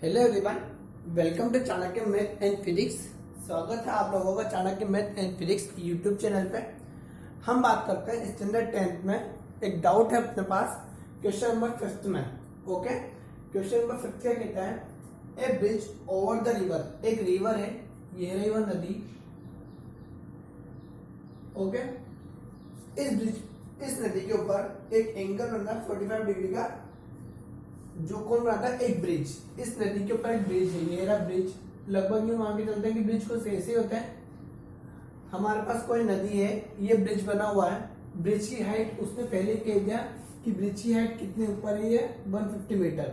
Hello everyone, welcome to Chanakya math and physics. स्वागत है आप लोगों का Chanakya math and physics YouTube channel पे। हम बात करते हैं स्टैंडर्ड 10th में एक डाउट है अपने पास क्वेश्चन नंबर 5 में। ओके, क्वेश्चन नंबर 5 क्या कहता है, ए ब्रिज ओवर द रिवर। एक रिवर है, ये है रिवर नदी। ओके, इस नदी के ऊपर एक एंगल बन रहा है 45 डिग्री का, जो कौन बनाता है, एक ब्रिज। इस नदी के ऊपर एक ब्रिज है, ये रहा ब्रिज। लगभग यूं मान के चलते हैं कि ब्रिज को ऐसे होता है। हमारे पास कोई नदी है, ये ब्रिज बना हुआ है। ब्रिज की हाइट उसने पहले कह दिया कि ब्रिज की हाइट कितने ऊपर है, ये 150 मीटर।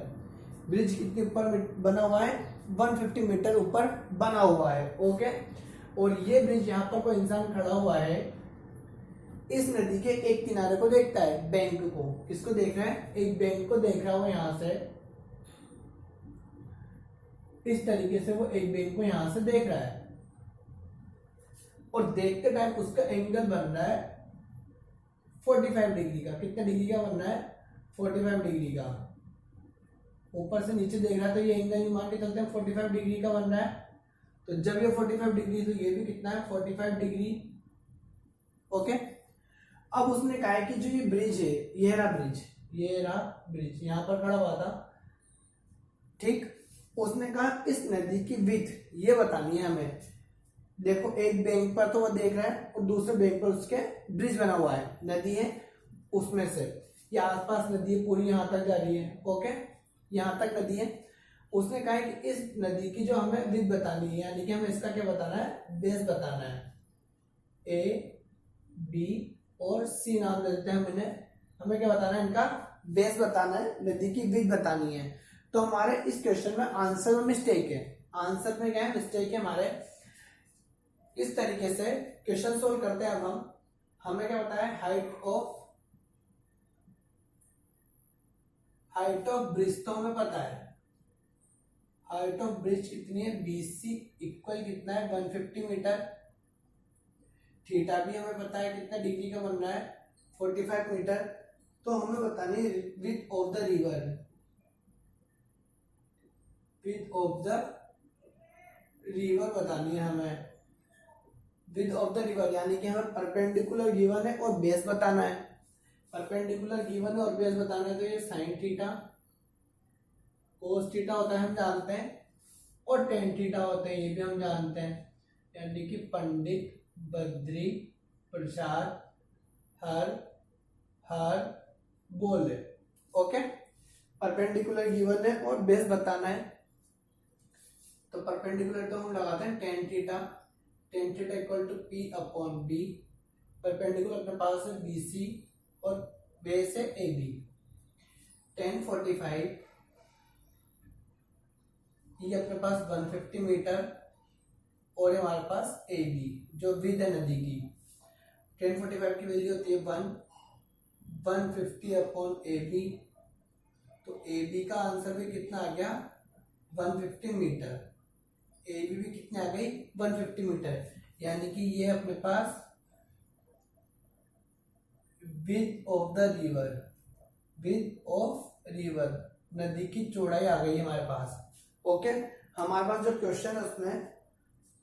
ब्रिज कितने ऊपर बना हुआ है, 150 मीटर ऊपर बना हुआ है। ओके, और ये ब्रिज यहाँ पर कोई इंसान खड़ा हुआ है, इस नदी के एक किनारे को देखता है, बैंक को। किसको देख रहा है, एक बैंक को देख रहा है वो यहां से। इस तरीके से वो एक बैंक को यहां से देख रहा है, और देखते टाइम उसका एंगल बन रहा है 45 डिग्री का। कितने डिग्री का बन रहा है, 45 डिग्री का। ऊपर से नीचे देख रहा है तो ये एंगल मान के चलते हैं 45 डिग्री का बन रहा है। तो जब ये 45 डिग्री, तो ये भी कितना है, 45 डिग्री। ओके, अब उसने कहा है कि जो ये ब्रिज है, ये रहा ब्रिज, ये रहा ब्रिज, यहां पर खड़ा हुआ था। ठीक, उसने कहा इस नदी की विड्थ ये बतानी है हमें। देखो, एक बैंक पर तो वो देख रहा है, और दूसरे बैंक पर उसके ब्रिज बना हुआ है, नदी है उसमें से। ये आसपास नदी है, पूरी यहां तक जा रही है। ओके, यहां तक नदी है। उसने कहा है कि इस नदी की जो हमें विड्थ बतानी है, यानी कि हमें इसका क्या बताना है, बेस बताना है। ए, बी और सी नाम दे देते हैं हम इन्हें। हमें क्या बताना है, इनका बेस बताना है, नदी की विड्थ बतानी है। तो हमारे इस क्वेश्चन में आंसर में मिस्टेक है। आंसर में क्या है, मिस्टेक है हमारे। इस तरीके से क्वेश्चन सोल्व करते हैं। अब हमें क्या बताया, हाइट ऑफ ब्रिज तो हमें पता है। हाइट ऑफ ब्रिज कितनी है, BC इक्वल कितना है, 150 मीटर। थीटा भी हमें पता है कितना डिग्री का बन रहा है, 45 मीटर। तो हमें बतानी है width of the river. Width of the river बतानी है हमें। विड्थ ऑफ द रिवर यानी कि हमें परपेंडिकुलर गिवन है और बेस बताना है। परपेंडिकुलर गिवन है और बेस बताना है, तो ये साइन थीटा, कोस थीटा होता है हम जानते हैं, और टेन थीटा होते हैं, ये भी हम जानते हैं। यानी कि पंडित बद्री प्रसाद हर हर बोले। ओके, परपेंडिकुलर गिवन है और बेस बताना है। तो परपेंडिकुलर तो हम लगाते हैं tan theta. Tan theta equal to P upon B। Perpendicular अपने पास है BC और बेस है AB। 1045 ये अपने पास 150 मीटर, और हमारे पास AB जो विड्थ है नदी की। 1045 की वैल्यू होती है 150 अपॉन AB। तो AB का आंसर भी कितना आ गया, 150 मीटर। AB भी कितनी आ गई, 150 मीटर। यानी कि ये अपने पास width of the river, width of river, नदी की चौड़ाई आ गई हमारे पास। ओके, हमारे पास जो क्वेश्चन है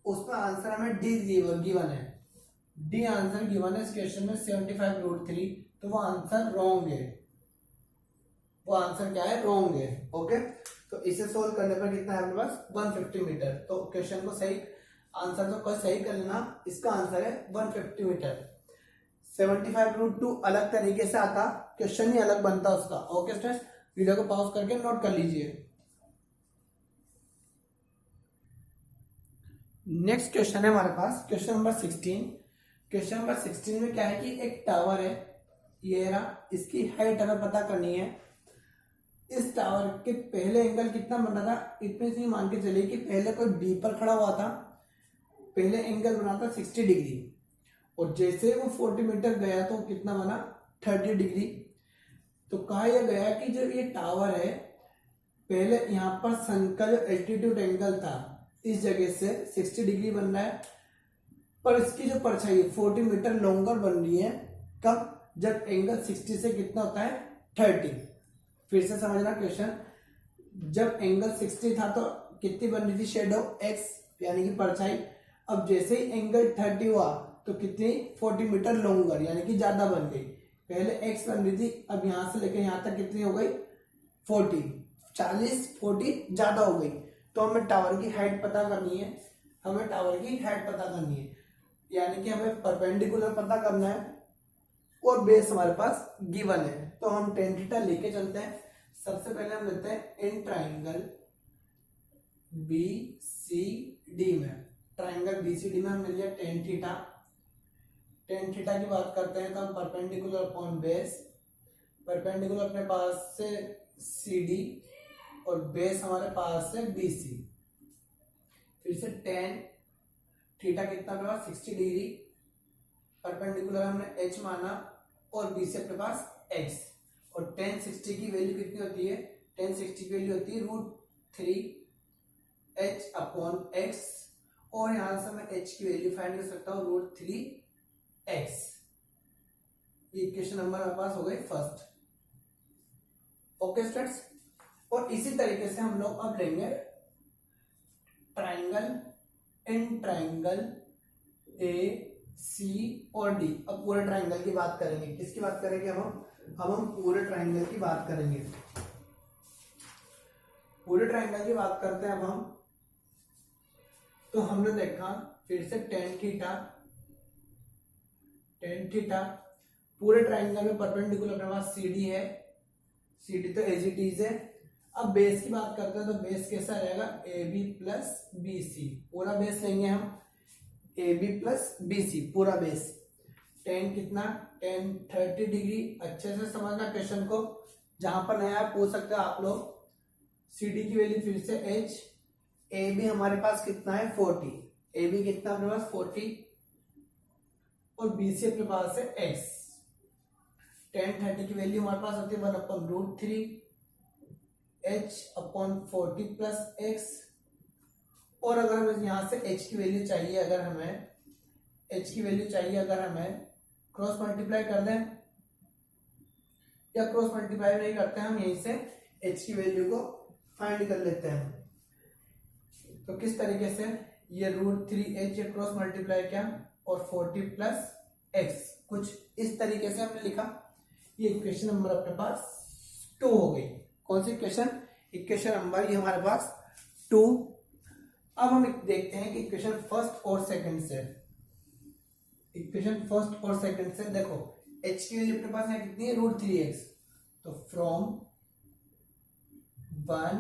उसमें आंसर हमें डी गिवन है। डी आंसर गिवन है इस क्वेश्चन में 75√3। तो वो आंसर रॉन्ग है। वो आंसर क्या है, रॉन्ग है। ओके, तो इसे सोल्व करने पर कितना है अपने पास, 150 मीटर। तो क्वेश्चन को सही आंसर तो सही कर लेना। इसका आंसर है 150 मीटर। 75√2 अलग तरीके से आता, क्वेश्चन ही अलग बनता उसका। ओके स्टूडेंट्स, वीडियो को पॉज करके नोट कर लीजिए। नेक्स्ट क्वेश्चन है हमारे पास, क्वेश्चन नंबर 16। क्वेश्चन नंबर 16 में क्या है कि एक टावर है, ये रहा, इसकी हाइट हमें पता करनी है। इस टावर के पहले एंगल कितना बना था, इतने से मान के चलिए कि पहले कोई डी पर खड़ा हुआ था, पहले एंगल बना था 60 डिग्री, और जैसे वो 40 मीटर गया तो कितना बना, 30 डिग्री। तो कहा यह गया कि जो ये टावर है, पहले यहाँ पर सन का जो एल्टीट्यूड एंगल था, इस जगह से 60 डिग्री बन रहा है, पर इसकी जो परछाई 40 मीटर लॉन्गर बन रही है। कब, जब एंगल 60 से कितना होता है, 30। फिर से समझना क्वेश्चन, जब एंगल 60 था तो कितनी बन रही थी शेडो x, यानी कि परछाई। अब जैसे ही एंगल 30 हुआ तो कितनी 40 मीटर लॉन्गर, यानी कि ज्यादा बन गई। पहले x बन रही थी, अब यहां से लेकर यहां तक कितनी हो गई 40, 40 ज्यादा हो गई। तो हमें टावर की हाइट पता करनी है, हमें टावर की हाइट पता करनी है, यानी कि हमें परपेंडिकुलर पता करना है और बेस हमारे पास गिवन है। तो हम टेन थीटा लेके चलते हैं। सबसे पहले हम लेते हैं in triangle B C D में, ट्राइंगल बी सी डी में हमने लिया टेन थीटा। टेन थीटा की बात करते हैं तो हम परपेंडिकुलर अपॉन बेस, परपेंडिकुलर अपने पास से सी डी और बेस हमारे पास से बी सी। फिर से टेन थीटा कितना अपने पास 60 डिग्री, परपेंडिकुलर हमने h माना और b से अपने पास x। और tan 60 की वैल्यू कितनी होती है, tan 60 की वैल्यू होती है √3 h अपॉन x, और यहां से मैं h की वैल्यू फाइंड कर सकता हूं √3x। ये इक्वेशन नंबर हमारे पास हो गई फर्स्ट। ओके स्टूडेंट्स, और इसी तरीके से हम लोग अब लेंगे ट्राइंगल इन ट्राइंगल ए सी और डी। अब पूरे ट्राइंगल की बात करेंगे। किसकी बात करेंगे हम पूरे ट्राइंगल की बात करेंगे। पूरे ट्राइंगल की बात करते हैं अब हम। तो हमने देखा फिर से टेन थीटा पूरे ट्राइंगल में परपेंडिकुलर अपने पास सी डी है, सी डी तो एज इट इज है। अब बेस की बात करते हैं तो बेस कैसा रहेगा, A B plus B C. पूरा बेस लेंगे हम A B plus B C, पूरा बेस। टेन कितना, टेन 30 डिग्री। अच्छे से समझना क्वेश्चन को, जहां पर नया पूछ सकते हैं आप लोग। सी डी की वैल्यू फिर से एच, ए बी हमारे पास कितना है 40, ए बी कितना अपने पास 40 और बी सी अपने पास है एक्स। टेन 30 की वैल्यू हमारे पास होती है 1/√3 h अपॉन 40 प्लस एक्स। और अगर हमें यहां से h की वैल्यू चाहिए, अगर हमें क्रॉस मल्टीप्लाई कर दें या क्रॉस मल्टीप्लाई नहीं करते हैं, हम यहीं से h की वैल्यू को फाइंड कर लेते हैं। तो किस तरीके से, ये √3h ये क्रॉस मल्टीप्लाई किया और 40 प्लस x, कुछ इस तरीके से हमने लिखा। ये इक्वेशन नंबर अपने पास 2 हो गई। कौन सी इक्वेशन, इक्वेशन नंबर ये हमारे पास 2। अब हम देखते हैं कि इक्वेशन फर्स्ट और सेकंड से, इक्वेशन फर्स्ट और सेकंड से देखो h की वैल्यू अपने पास है कितनी है √3x। तो फ्रॉम 1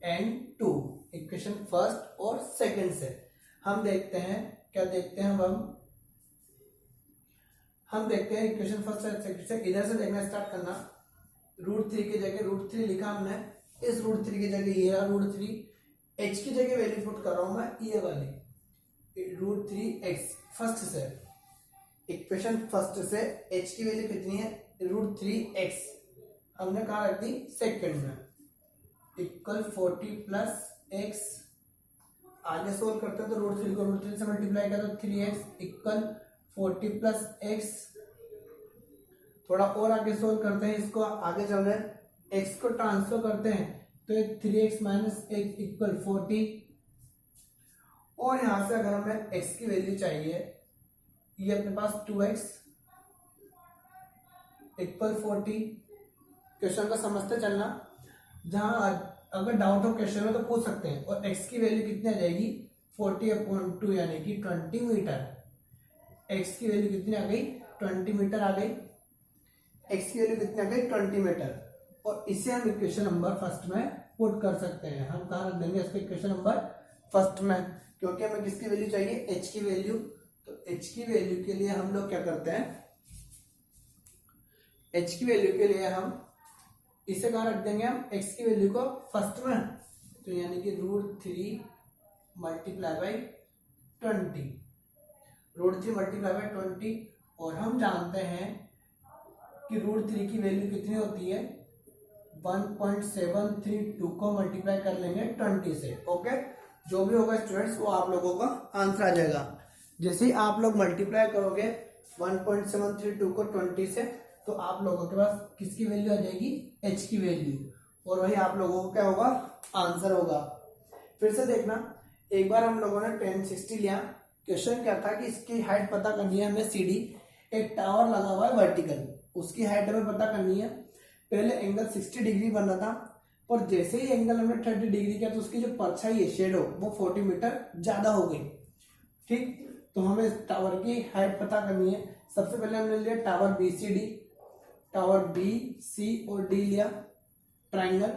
एंड 2, इक्वेशन फर्स्ट और सेकंड से हम देखते हैं, क्या देखते हैं हम देखते हैं इक्वेशन फर्स्ट और सेकंड से। इधर से देखना स्टार्ट करना। √3 की जगह √3 लिखा हमने, इस √3 की जगह ये √3, h की जगह वैल्यू पुट कर रहा हूं मैं ये वाली √3x। फर्स्ट से, इक्वेशन फर्स्ट से h की वैल्यू कितनी है √3x, हमने कहा रख दी सेकंड में, इक्वल 40 प्लस x। आगे सोल्व करते हैं तो √3 को √3 से मल्टीप्लाई करें तो 3x इक्वल 40 प्लस x। थोड़ा और आगे सोल्व करते हैं, इसको आगे चल रहे हैं, x को ट्रांसफर करते हैं तो 3x माइनस x इक्वल 40। और यहां से अगर हमें x की वैल्यू चाहिए, ये अपने पास 2x इक्वल 40। क्वेश्चन को समझते चलना, जहां अगर डाउट हो क्वेश्चन में तो पूछ सकते हैं। और x की वैल्यू कितनी आ जाएगी 40/2 यानी कि 20 मीटर। x की वैल्यू कितनी आ गई 20 मीटर आ गई, x की वैल्यू कितनी आ गई 20 मीटर। और इसे हम इक्वेशन नंबर फर्स्ट में पुट कर सकते हैं। हम कहाँ रख देंगे इसको इक्वेशन नंबर फर्स्ट में, क्योंकि हमें किसकी वैल्यू चाहिए h की वैल्यू। तो h की वैल्यू के लिए हम लोग क्या करते हैं, h की वैल्यू के लिए हम इसे कहाँ रख देंगे, हम x की वैल्यू को फर्स्ट में। तो यानी कि √3 मल्टीप्लाई बाई 20, √3 मल्टीप्लाई बाई 20। और हम जानते हैं कि √3 की वैल्यू कितनी होती है 1.732 को मल्टीप्लाई कर लेंगे 20 से। ओके, जो भी होगा स्टूडेंट्स वो आप लोगों का आंसर आ जाएगा। जैसे ही आप लोग मल्टीप्लाई करोगे 1.732 को 20 से, तो आप लोगों के पास किसकी वैल्यू आ जाएगी h की वैल्यू। और वही आप लोगों को क्या होगा, आंसर होगा। फिर से देखना, एक बार हम लोगों ने tan 60 लिया। क्वेश्चन क्या था कि इसकी हाइट पता करनी है हमें CD, एक टावर लगा हुआ है वर्टिकल, उसकी हाइट हमें पता करनी है। पहले एंगल 60 डिग्री बन रहा था, पर जैसे ही एंगल हमने 30 डिग्री किया तो उसकी जो परछाई है, शेडो, वो 40 मीटर ज्यादा हो गई। ठीक, तो हमें इस टावर की हाइट पता करनी है। सबसे पहले हमने लिया टावर BCD, टावर BC और D लिया ट्राइंगल,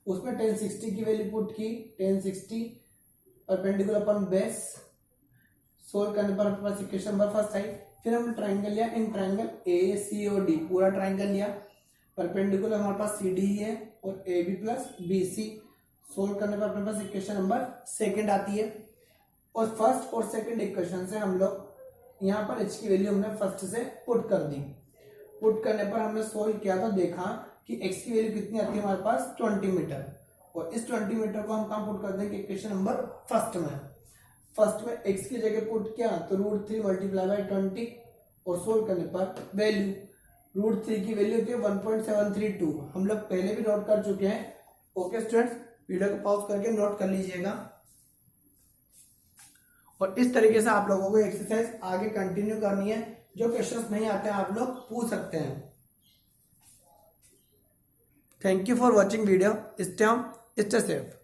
उसमें tan 60 की वैल्यू पुट की, tan 60 perpendicular upon base, solve करने पर अपने पास इक्वेशन नंबर फर्स्ट आई। फिर हमने ट्राइंगल लिया, इन ट्राइंगल ACOD, पूरा ट्राइंगल लिया, परपेंडिकुलर हमारे पास CD है और AB प्लस BC, सोल्व करने पर अपने पास इक्वेशन नंबर सेकंड आती है। और फर्स्ट और सेकंड इक्वेशन से हम लोग यहाँ पर h की वैल्यू हमने फर्स्ट से पुट कर दी। पुट करने पर हमने सोल्व किया तो देखा कि x की वैल्यू कितनी आती है हमारे पास, 20 मीटर। और इस 20 मीटर को हम कहाँ पुट कर देंगे, इक्वेशन नंबर फर्स्ट में। फर्स्ट में x की जगह पुट किया तो √3 मल्टीप्लाई बाय 20, और सोल्व करने पर वैल्यू √3 की वैल्यू होती है 1.732। हम लोग पहले भी नोट कर चुके हैं। ओके स्टूडेंट्स, वीडियो को पॉज करके नोट कर लीजिएगा। और इस तरीके से आप लोगों को एक्सरसाइज आगे कंटिन्यू करनी है। जो क्वेश्चंस नहीं आते हैं आप लोग पूछ सकते हैं। Thank you for watching video. Stay home, stay safe.